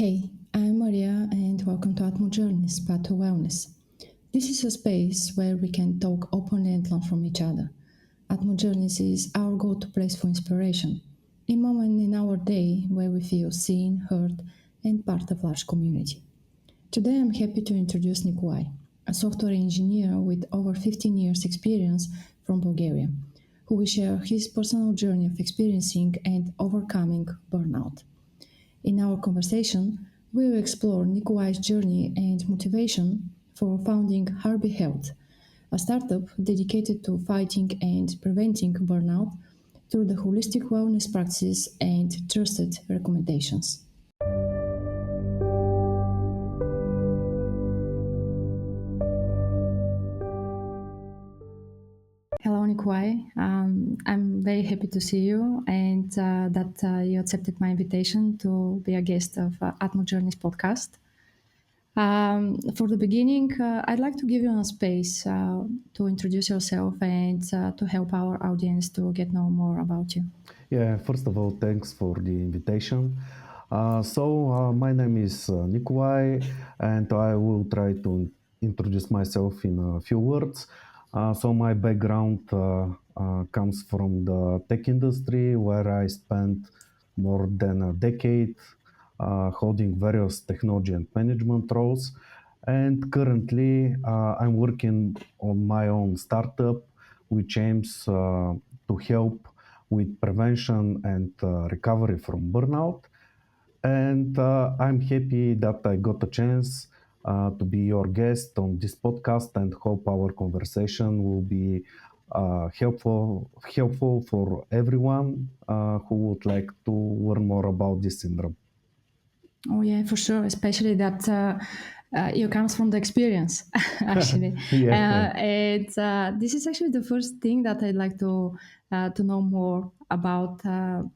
Hey, I'm Maria and welcome to Atmo Journeys Path to Wellness. This is a space where we can talk openly and learn from each other. Atmo Journeys is our go-to place for inspiration, a moment in our day where we feel seen, heard, and part of a large community. Today I'm happy to introduce Nikolai, a software engineer with over 15 years experience from Bulgaria, who will share his personal journey of experiencing and overcoming burnout. In our conversation, we will explore Nikolai's journey and motivation for founding Harby Health, a startup dedicated to fighting and preventing burnout through the holistic wellness practices and trusted recommendations. Hello, Nikolai. I'm very happy to see you and that you accepted my invitation to be a guest of Atmo Journeys podcast. For the beginning, I'd like to give you a space to introduce yourself and to help our audience to get know more about you. Yeah, first of all, thanks for the invitation. My name is Nikolai, and I will try to introduce myself in a few words. My background comes from the tech industry, where I spent more than a decade holding various technology and management roles. And currently, I'm working on my own startup, which aims to help with prevention and recovery from burnout. And I'm happy that I got a chance to be your guest on this podcast, and hope our conversation will be helpful for everyone who would like to learn more about this syndrome. Oh yeah, for sure. Especially that you comes from the experience, actually. This is actually the first thing that I'd like to know more about.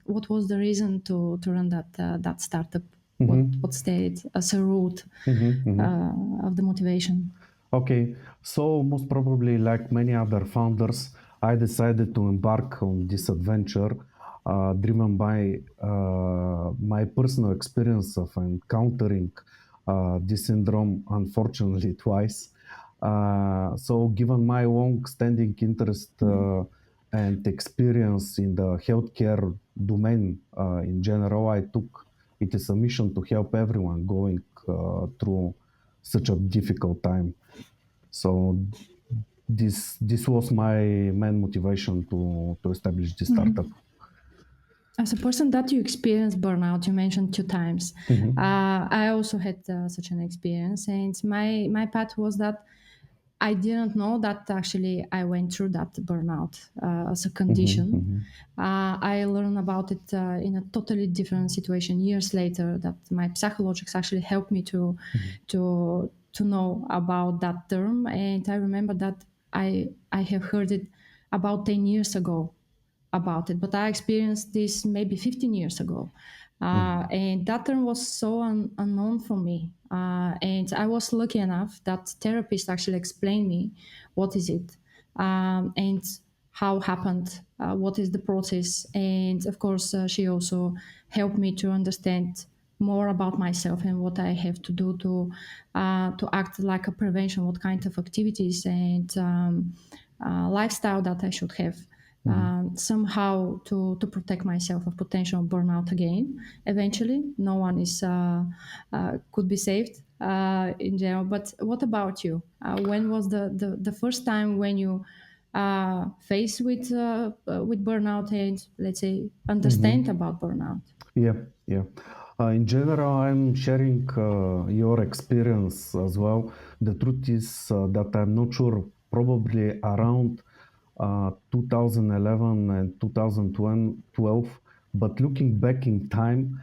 What was the reason to run that startup? What stayed as a root of the motivation? Okay, so most probably, like many other founders, I decided to embark on this adventure, driven by my personal experience of encountering this syndrome, unfortunately, twice. Given my long-standing interest and experience in the healthcare domain in general, I took it as a mission to help everyone going through such a difficult time. So this was my main motivation to establish this startup. As a person that you experienced burnout, you mentioned 2 times. I also had such an experience, and my path was that I didn't know that actually I went through that burnout as a condition. I learned about it in a totally different situation years later. That my psychologists actually helped me to know about that term, and I remember that I have heard it about 10 years ago about it, but I experienced this maybe 15 years ago. And that term was so unknown for me. And I was lucky enough that therapist actually explained me what is it and how happened, what is the process. And of course, she also helped me to understand more about myself and what I have to do to act like a prevention, what kind of activities and lifestyle that I should have. Somehow to protect myself of potential burnout again. Eventually, no one is could be saved in general. But what about you? When was the first time when you faced with burnout and let's say understand about burnout? Yeah. In general, I'm sharing your experience as well. The truth is that I'm not sure, probably around 2011 and 2012, but looking back in time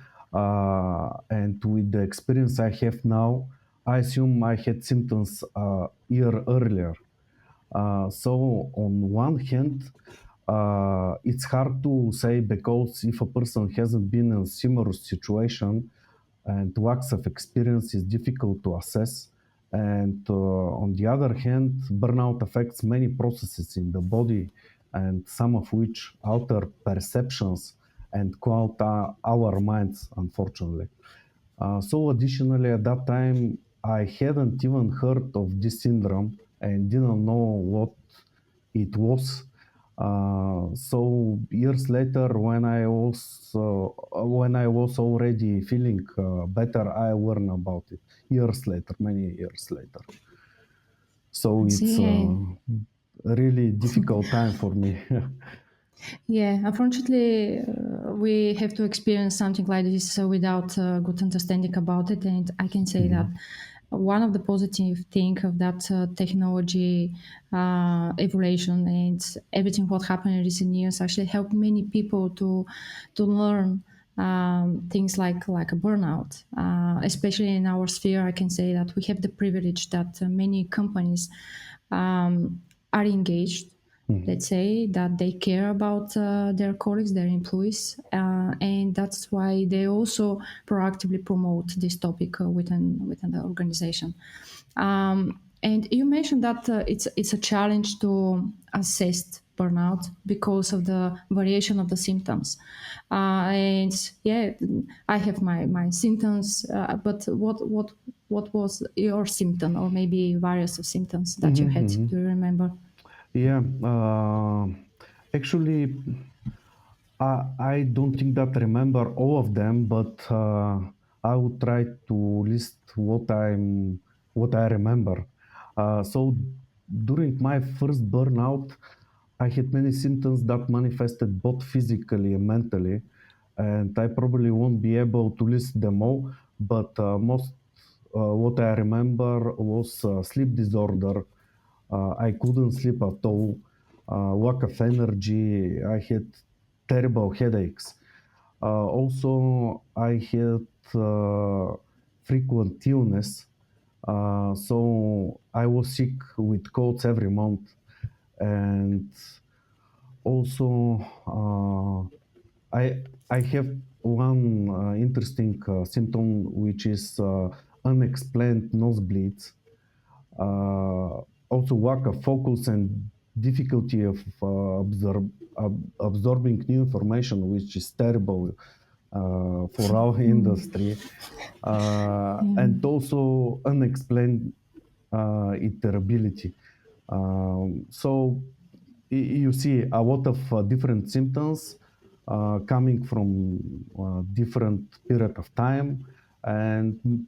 and with the experience I have now, I assume I had symptoms a year earlier. On one hand, it's hard to say, because if a person hasn't been in a similar situation, and lacks of experience is difficult to assess. And on the other hand, burnout affects many processes in the body, and some of which alter perceptions and cloud our minds, unfortunately. So additionally, at that time, I hadn't even heard of this syndrome and didn't know what it was. So years later, when I was already feeling better, I learned about it. Years later, many years later. So it's See, a really difficult time for me. yeah, unfortunately, we have to experience something like this without good understanding about it. And I can say that one of the positive thing of that technology evolution and everything what happened in recent years actually helped many people to learn things like a burnout. Especially in our sphere, I can say that we have the privilege that many companies are engaged, let's say, that they care about their colleagues, their employees, and that's why they also proactively promote this topic within the organization. And you mentioned that it's a challenge to assess burnout because of the variation of the symptoms. And yeah, I have my symptoms, but what was your symptom, or maybe various of symptoms that you had? Do you remember? Yeah, actually, I don't think that I remember all of them, but I would try to list what I remember. So during my first burnout, I had many symptoms that manifested both physically and mentally, and I probably won't be able to list them all. But most what I remember was sleep disorder. I couldn't sleep at all. Lack of energy. I had terrible headaches. Also, I had frequent illness. So I was sick with colds every month. And also, I have one interesting symptom, which is unexplained nosebleeds. Also lack of focus and difficulty of absorbing new information, which is terrible for our industry, and also unexplained irritability. So you see a lot of different symptoms coming from different period of time, and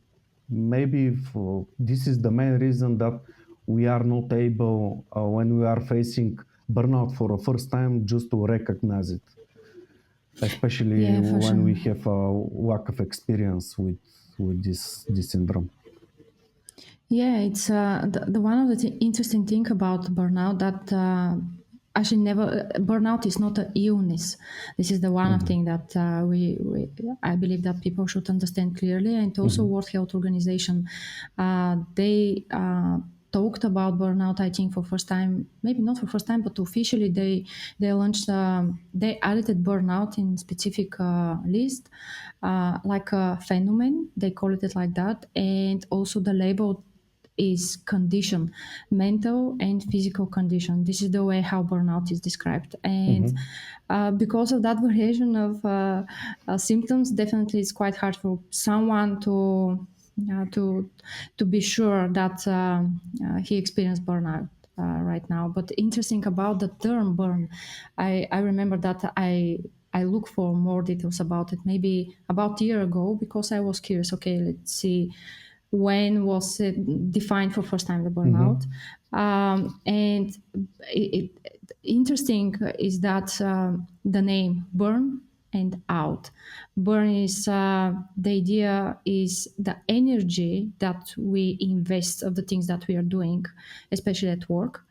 maybe this is the main reason that we are not able when we are facing burnout for the first time just to recognize it, especially Yeah, for when sure. we have a lack of experience with this syndrome. Yeah, it's the one of the interesting thing about burnout that actually never burnout is not an illness. This is the one of thing that we I believe that people should understand clearly, and also World Health Organization, they talked about burnout. I think for first time, maybe not for first time, but officially they launched they added burnout in specific list, like a phenomenon. They call it like that, and also the label is condition, mental and physical condition. This is the way how burnout is described. And because of that variation of symptoms, definitely it's quite hard for someone to be sure that he experienced burnout right now. But interesting about the term burn, I remember that I look for more details about it maybe about a year ago, because I was curious. Okay, let's see when was it defined for first time, the burnout. And interesting is that the name burn and out. Burn is the idea is the energy that we invest of the things that we are doing, especially at work.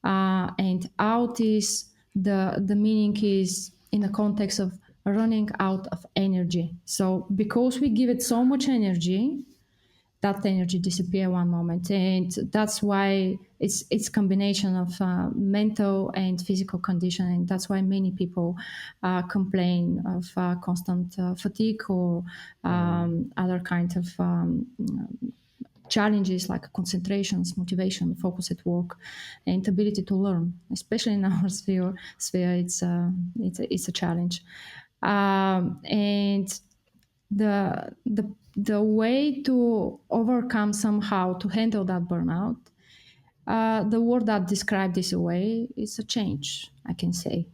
And out is the meaning is in the context of running out of energy. So because we give it so much energy, that energy disappear one moment, and that's why it's combination of mental and physical condition, and that's why many people complain of constant fatigue or other kind of challenges like concentrations, motivation, focus at work, and ability to learn. Especially in our sphere, it's a challenge, and the way to overcome somehow to handle that burnout. The word that described this away is a change, I can say.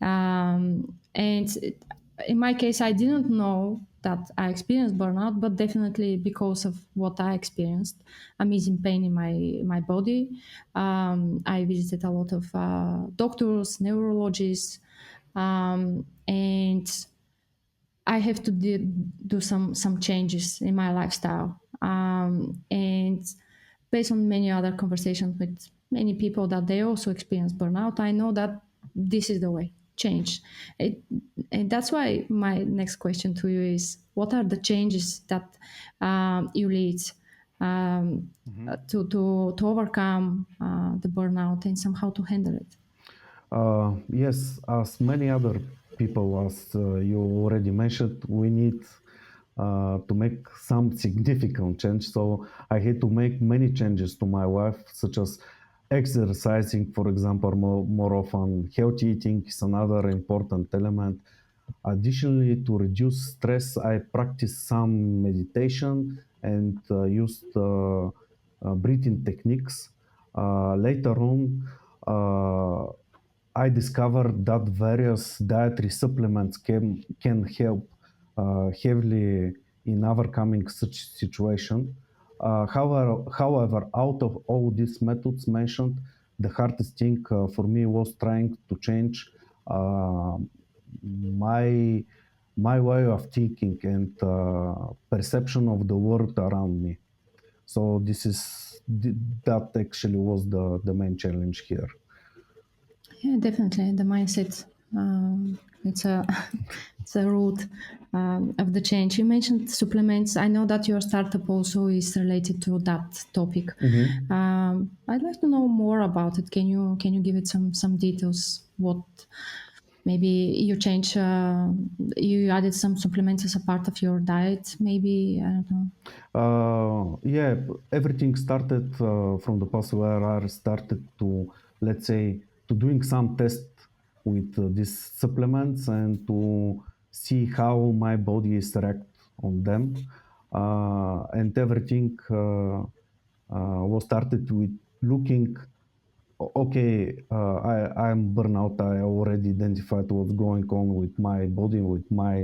And in my case, I didn't know that I experienced burnout, but definitely because of what I experienced, I'm easing pain in my body. I visited a lot of doctors, neurologists, and I have to do some changes in my lifestyle. And based on many other conversations with many people that they also experience burnout, I know that this is the way change. And that's why my next question to you is: what are the changes that you lead to overcome the burnout and somehow to handle it? Yes, as many other people, as you already mentioned, we need to make some significant change. So I had to make many changes to my life, such as exercising, for example, more often. Healthy eating is another important element. Additionally, to reduce stress, I practiced some meditation and used breathing techniques. Later on, I discovered that various dietary supplements can help heavily in overcoming such situation. However, out of all these methods mentioned, the hardest thing for me was trying to change uh, my my way of thinking and perception of the world around me. So that actually was the main challenge here. Yeah, definitely. The mindset, it's a it's a root of the change. You mentioned supplements. I know that your startup also is related to that topic. Mhm. I'd like to know more about it. Can you give it some details? What maybe you change? You added some supplements as a part of your diet. Maybe I don't know. Yeah, everything started from the past where I started to, let's say, to doing some tests with these supplements and to see how my body is react on them. And everything was started with looking, okay, I'm burnout. I already identified what's going on with my body, with my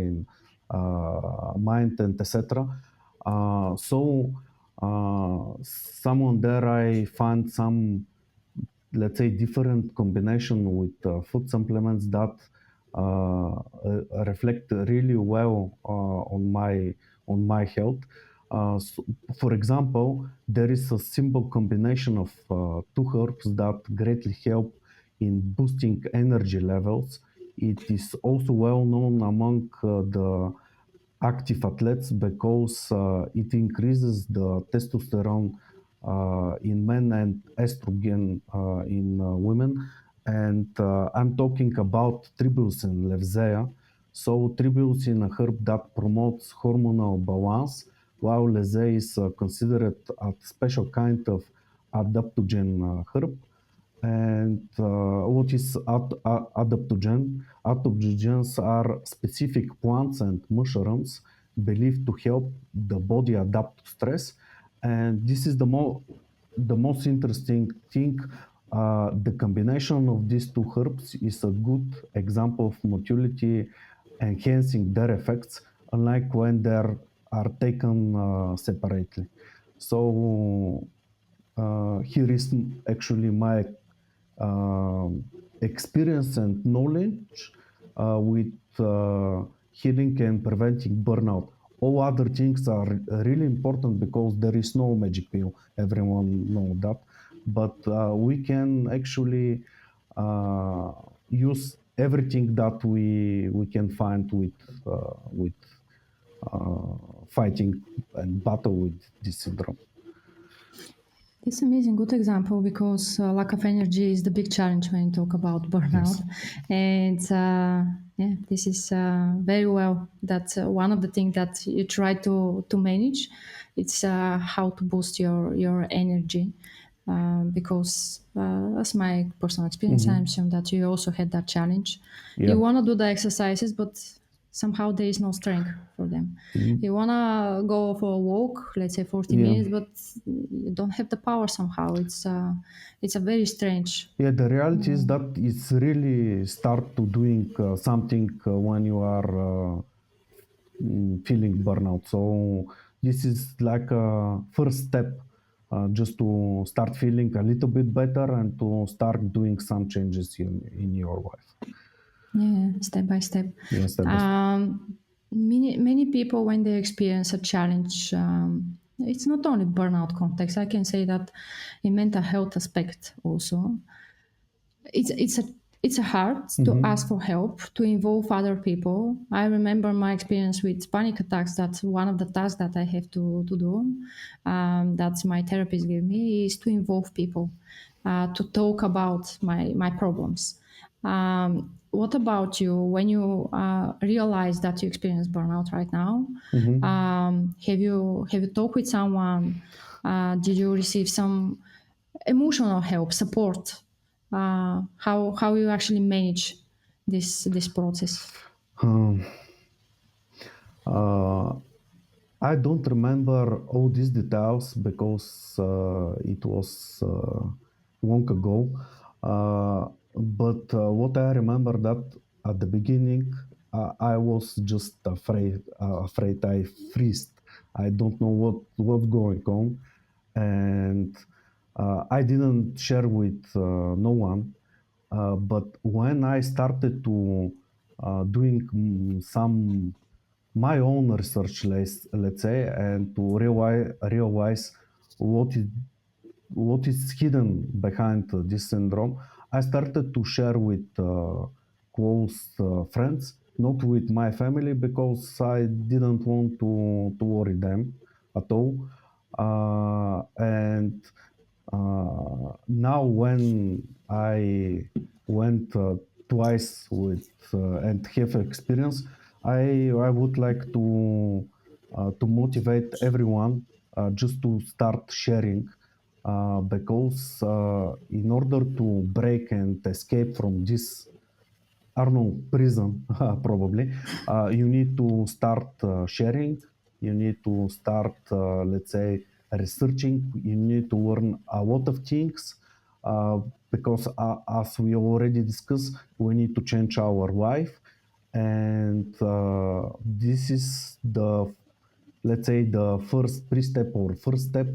mind, and etc. Someone there, I find some, let's say, different combination with food supplements that reflect really well on my health. So, for example, there is a simple combination of two herbs that greatly help in boosting energy levels. It is also well known among the active athletes because it increases the testosterone in men and estrogen in women. And I'm talking about tribulus levzea. So tribulus is a herb that promotes hormonal balance, while levzea is considered a special kind of adaptogen herb. And what is adaptogen? Adaptogens are specific plants and mushrooms believed to help the body adapt to stress. And this is the most interesting thing. The combination of these two herbs is a good example of motility enhancing their effects, unlike when they are taken separately. So here is actually my experience and knowledge with healing and preventing burnout. All other things are really important because there is no magic pill. Everyone know that, but we can actually uh, use everything that we can find with fighting and battle with this syndrome. It's amazing, good example because lack of energy is the big challenge when you talk about burnout, Yes. and yeah, this is very well. That's one of the things that you try to manage. It's how to boost your energy, because as my personal experience, I'm Mhm. sure that you also had that challenge. You Yeah. want to do the exercises, but somehow there is no strength for them. You wanna go for a walk, let's say 40 minutes, but you don't have the power somehow. It's a very strange. Yeah, the reality is that it's really start to doing something when you are feeling burnout. So this is like a first step, just to start feeling a little bit better and to start doing some changes in your life. Yeah, step by step. Yeah, step by step. Many people, when they experience a challenge, it's not only burnout context. I can say that in mental health aspect also, it's a hard to ask for help, to involve other people. I remember my experience with panic attacks. That's one of the tasks that I have to do. That's my therapist gave me, is to involve people, to talk about my problems. What about you? When you realize that you experience burnout right now, have you talked with someone? Did you receive some emotional help, support? How you actually manage this process? Um, I don't remember all these details because it was long ago. But what I remember that at the beginning, I was just afraid I freezed. I don't know what's going on, and I didn't share with no one. But when I started to doing some my own research, let's say, and to realize what is what is hidden behind this syndrome, I started to share with close friends, not with my family, because I didn't want to worry them at all. And now when I went twice with and have experience, I would like to motivate everyone just to start sharing, because in order to break and escape from this, I don't know, prison probably, you need to start sharing. You need to start, let's say, researching. You need to learn a lot of things, uh, because as we already discussed, we need to change our life, and this is the, let's say, the first pre-step or first step.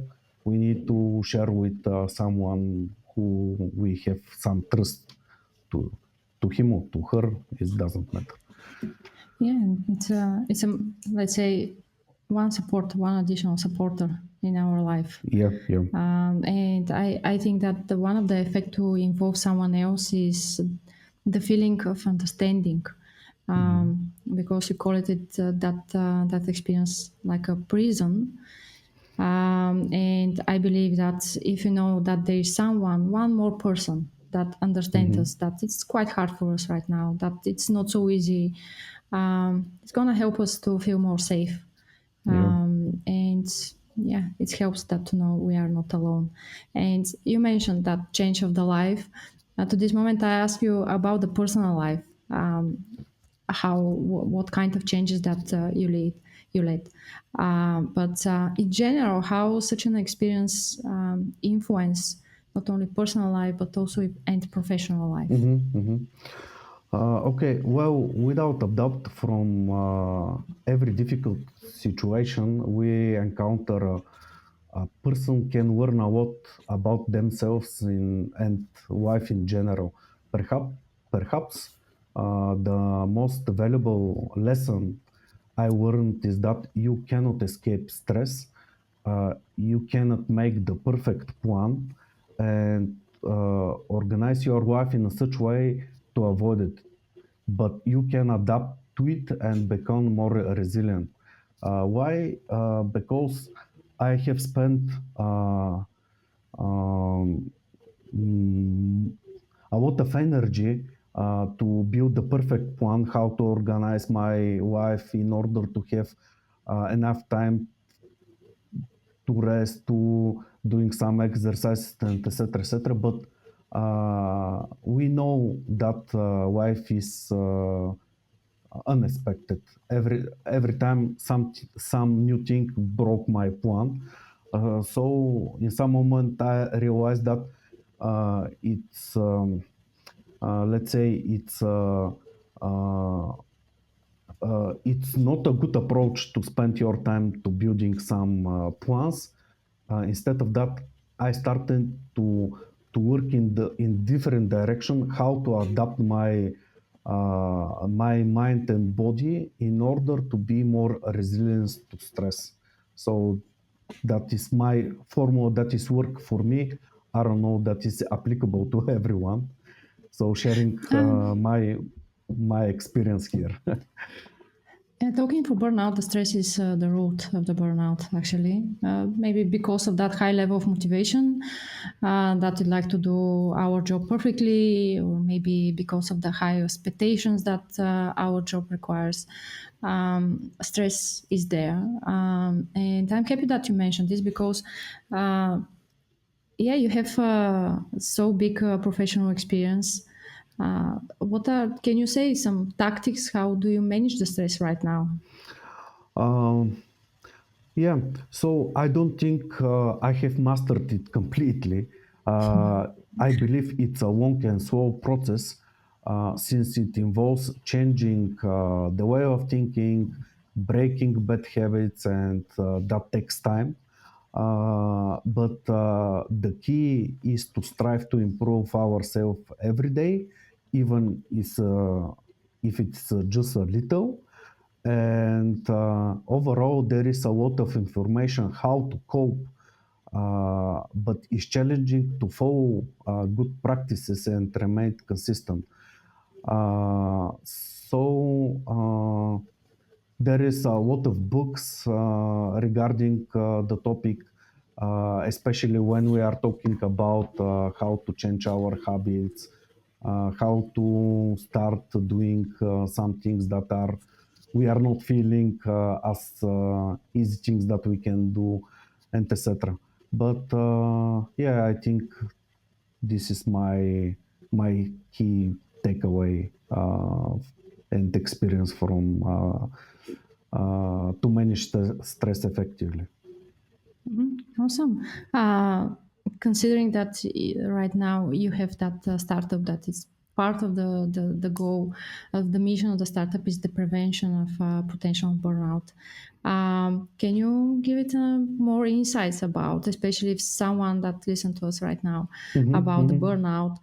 We need to share with someone who we have some trust to him or to her. It doesn't matter. Yeah, it's a let's say one additional supporter in our life. Yeah. And I think that one of the effect to involve someone else is the feeling of understanding, because you call it that experience like a prison. And I believe that if you know that there is one more person that understands us, that it's quite hard for us right now, that it's not so easy, it's gonna help us to feel more safe. And yeah, it helps that to know we are not alone. And you mentioned that change of the life. To this moment, I ask you about the personal life. What kind of changes that you led, but in general, how such an experience influence not only personal life but also and professional life. Okay, well, without a doubt, from every difficult situation we encounter, a person can learn a lot about themselves and life in general. Perhaps the most valuable lesson I learned is that you cannot escape stress. You cannot make the perfect plan and organize your life in a such way to avoid it, but you can adapt to it and become more resilient. Why? Because I have spent um, a lot of energy to build the perfect plan, how to organize my life in order to have enough time to rest, to doing some exercise, and etc. etc. But we know that life is unexpected. Every time some new thing broke my plan. So in some moment I realized that it's let's say it's not a good approach to spend your time to building some plans. Instead of that, I started to work in different direction, how to adapt my my mind and body in order to be more resilient to stress. So that is my formula that is work for me. I don't know that is applicable to everyone. So sharing my experience here. Talking for burnout, the stress is the root of the burnout, actually. Maybe because of that high level of motivation that we'd like to do our job perfectly, or maybe because of the high expectations that our job requires. Stress is there. And I'm happy that you mentioned this because yeah, you have so big professional experience. Can you say some tactics? How do you manage the stress right now? Um, yeah, so I don't think I have mastered it completely. I believe it's a long and slow process since it involves changing the way of thinking, breaking bad habits, and that takes time. But the key is to strive to improve ourselves every day, even if it's just a little. And overall, there is a lot of information how to cope, but it's challenging to follow good practices and remain consistent. So there is a lot of books regarding the topic, especially when we are talking about how to change our habits, how to start doing some things that are we are not feeling as easy things that we can do, and etc. But yeah, I think this is my key takeaway and experience from to manage the stress effectively. Awesome. Considering that right now you have that startup that is part of the goal of the mission of the startup is the prevention of potential burnout. Can you give it more insights about, especially if someone that listens to us right now, about the burnout,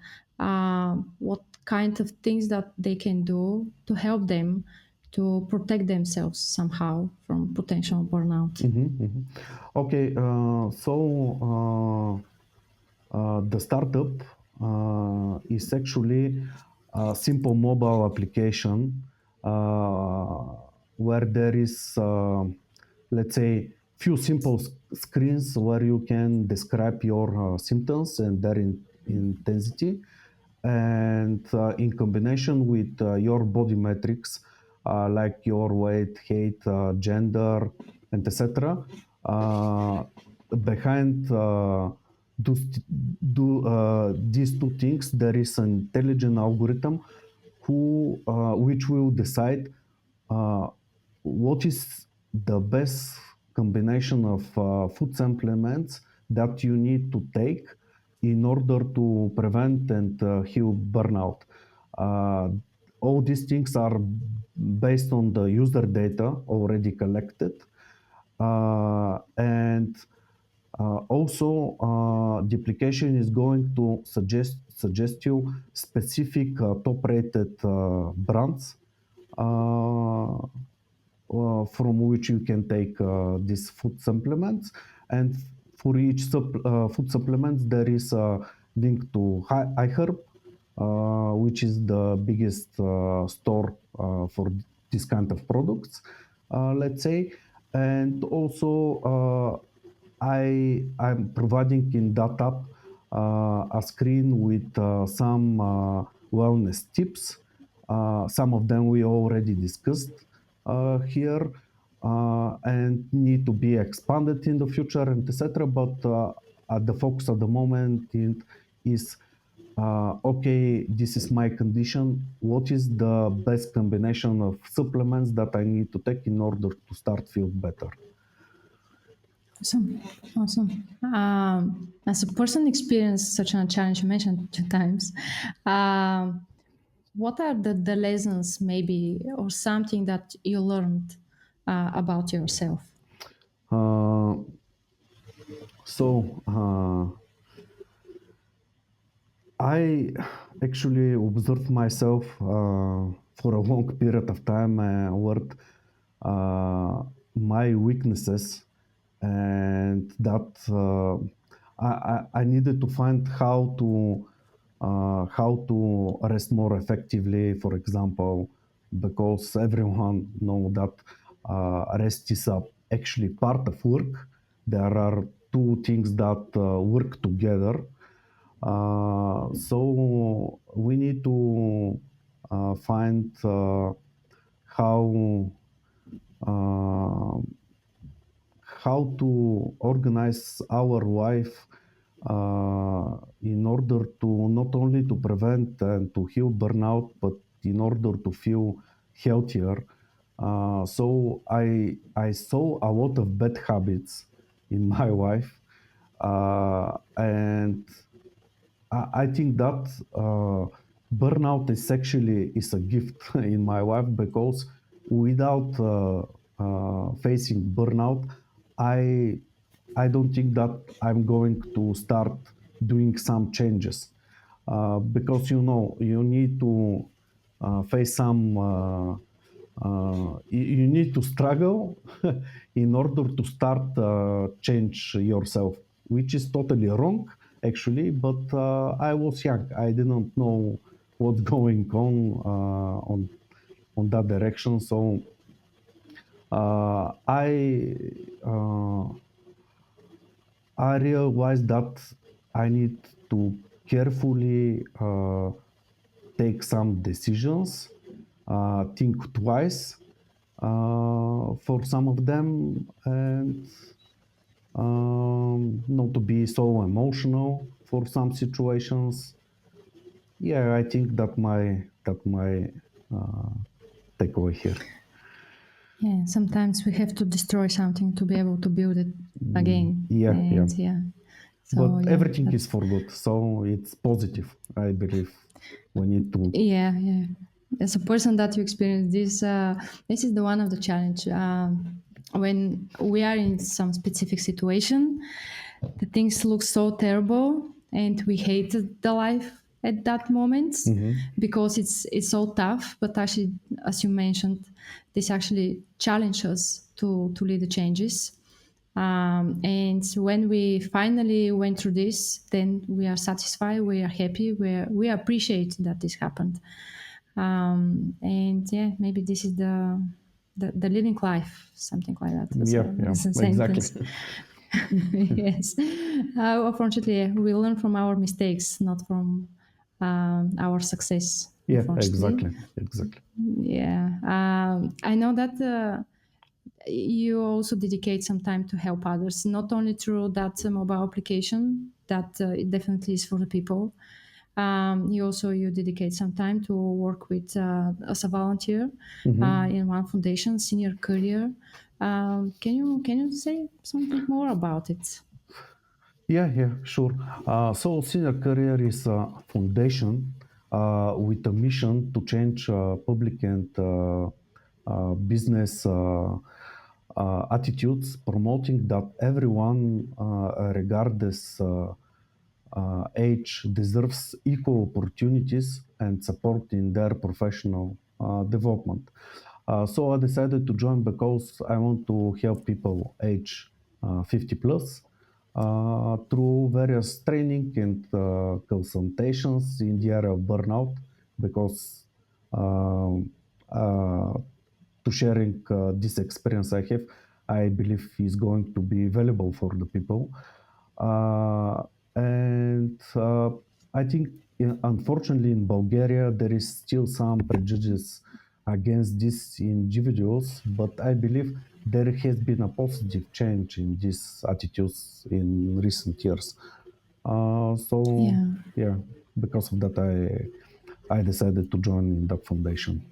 what kind of things that they can do to help them to protect themselves somehow from potential burnout? Okay, the startup is actually a simple mobile application where there is, let's say, few simple screens where you can describe your symptoms and their intensity, and in combination with your body metrics like your weight, height, gender, and etc. Behind these two things, there is an intelligent algorithm which will decide what is the best combination of food supplements that you need to take in order to prevent and heal burnout. Uh, all these things are based on the user data already collected. And also, the application is going to suggest you specific top-rated brands from which you can take these food supplements. And for each food supplement, there is a link to iHerb, which is the biggest store for this kind of products, let's say. And also, I'm providing in that app a screen with some wellness tips. Some of them we already discussed here and need to be expanded in the future and etc. But at the focus at the moment is okay, this is my condition. What is the best combination of supplements that I need to take in order to start feel better? Awesome, awesome. As a person experienced such a challenge, you mentioned 2 times. What are the lessons, maybe, or something that you learned about yourself? Uh, so I actually observed myself for a long period of time what my weaknesses, and that I needed to find how to rest more effectively. For example, because everyone know that rest is actually part of work. There are two things that work together. So we need to find how uh, how to organize our life in order to not only to prevent and to heal burnout, but in order to feel healthier. So I saw a lot of bad habits in my life, and I think that burnout is actually is a gift in my life, because without facing burnout, I I don't think that I'm going to start doing some changes, because you need to face some. You need to struggle in order to start change yourself, which is totally wrong actually. But I was young, I didn't know what's going on that direction. So uh, I realized that I need to carefully take some decisions, think twice for some of them, and not to be so emotional for some situations. Yeah, I think that my takeaway here. Yeah, sometimes we have to destroy something to be able to build it again. Yeah, And yeah. So but yeah, everything is for good, so it's positive. I believe we need to. yeah. As a person that you experience this, this is the one of the challenge. When we are in some specific situation, the things look so terrible, and we hate the life at that moment because it's so tough. But actually, as you mentioned, this actually challenges us to lead the changes. And when we finally went through this, then we are satisfied, we are happy, we appreciate that this happened. And yeah, maybe this is the living life, something like that. Yeah, As a exactly. sentence. Yes. Unfortunately, we learn from our mistakes, not from our success. Yeah, Unfortunately. exactly. Yeah. I know that you also dedicate some time to help others, not only through that mobile application that it definitely is for the people. You dedicate some time to work with as a volunteer in one foundation, Senior Career. Can you say something more about it? Yeah, sure. So Senior Career is a foundation with a mission to change public and business attitudes, promoting that everyone, regardless age, deserves equal opportunities and support in their professional development. So I decided to join because I want to help people age 50 plus through various training and consultations in the area of burnout, because um, uh, to sharing this experience I have, I believe is going to be valuable for the people. And I think, unfortunately, in Bulgaria, there is still some prejudice against these individuals, but I believe there has been a positive change in these attitudes in recent years. So, Yeah. yeah. because of that, I decided to join that foundation.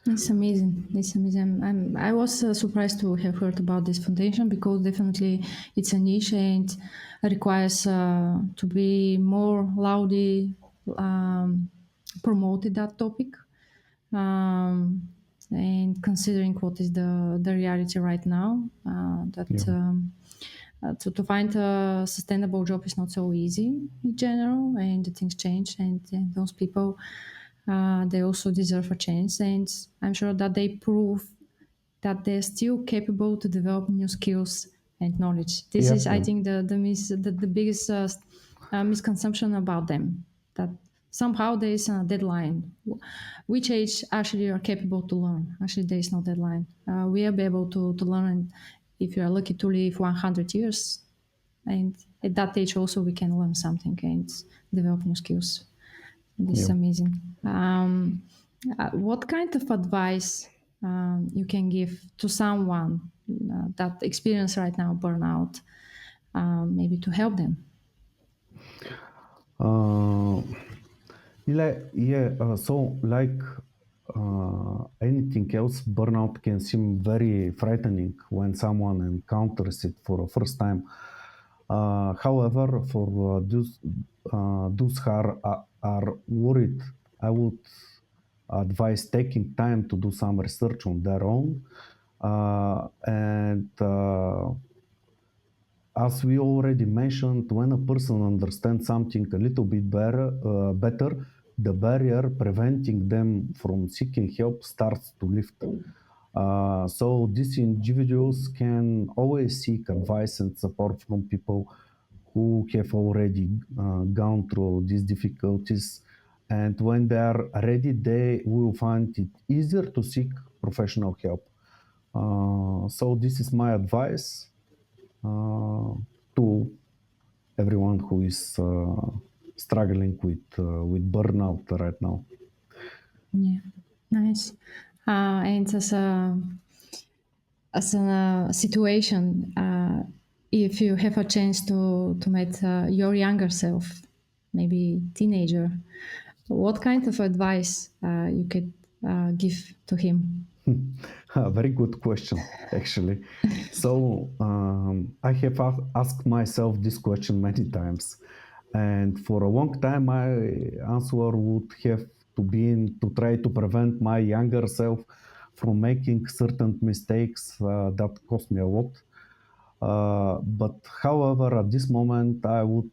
It's amazing. It's amazing. I was surprised to have heard about this foundation because definitely it's a niche and requires to be more loudly promoted that topic. And considering what is the reality right now, to find a sustainable job is not so easy in general, and things change, and those people they also deserve a chance, and I'm sure that they prove that they're still capable to develop new skills and knowledge. This is, I think, the biggest misconception about them, that somehow there is a deadline. Which age actually you are capable to learn? Actually, there is no deadline. We are able to learn, and if you are lucky to live 100 years, and at that age also we can learn something and develop new skills. This is amazing. What kind of advice you can give to someone that experience right now burnout, maybe to help them? So like anything else, burnout can seem very frightening when someone encounters it for the first time. However, for those who are worried, I would advise taking time to do some research on their own. And as we already mentioned, when a person understands something a little bit better, the barrier preventing them from seeking help starts to lift. So these individuals can always seek advice and support from people who have already gone through these difficulties. And when they are ready, they will find it easier to seek professional help. So this is my advice to everyone who is struggling with burnout right now. Yeah, nice. And as a situation, if you have a chance to meet your younger self, maybe teenager, what kind of advice you could give to him? A very good question, actually. So I have asked myself this question many times, and for a long time, my answer would have to be to try to prevent my younger self from making certain mistakes that cost me a lot. But however, at this moment, I would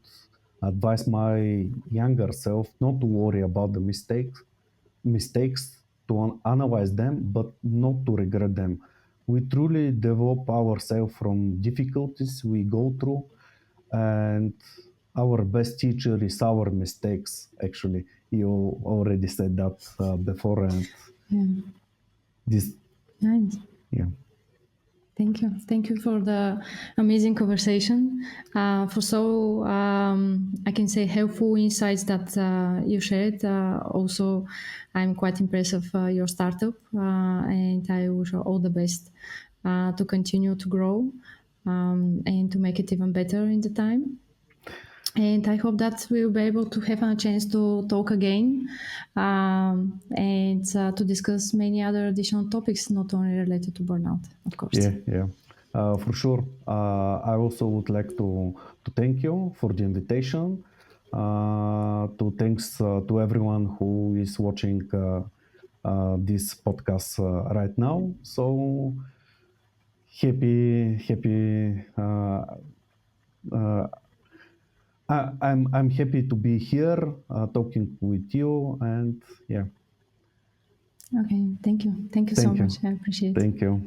advise my younger self not to worry about the mistakes, to analyze them, but not to regret them. We truly develop ourselves from difficulties we go through, and our best teacher is our mistakes. Actually, you already said that before, and this, Nice. yeah. Thank you. Thank you for the amazing conversation, for so I can say helpful insights that you shared. Also, I'm quite impressed of your startup, and I wish you all the best to continue to grow and to make it even better in the time. And I hope that we'll be able to have a chance to talk again and to discuss many other additional topics, not only related to burnout, of course. Yeah. For sure. I also would like to thank you for the invitation. Thanks to everyone who is watching this podcast right now. So happy. I'm happy to be here talking with you, and yeah. Okay, thank you so much. I appreciate it. Thank you.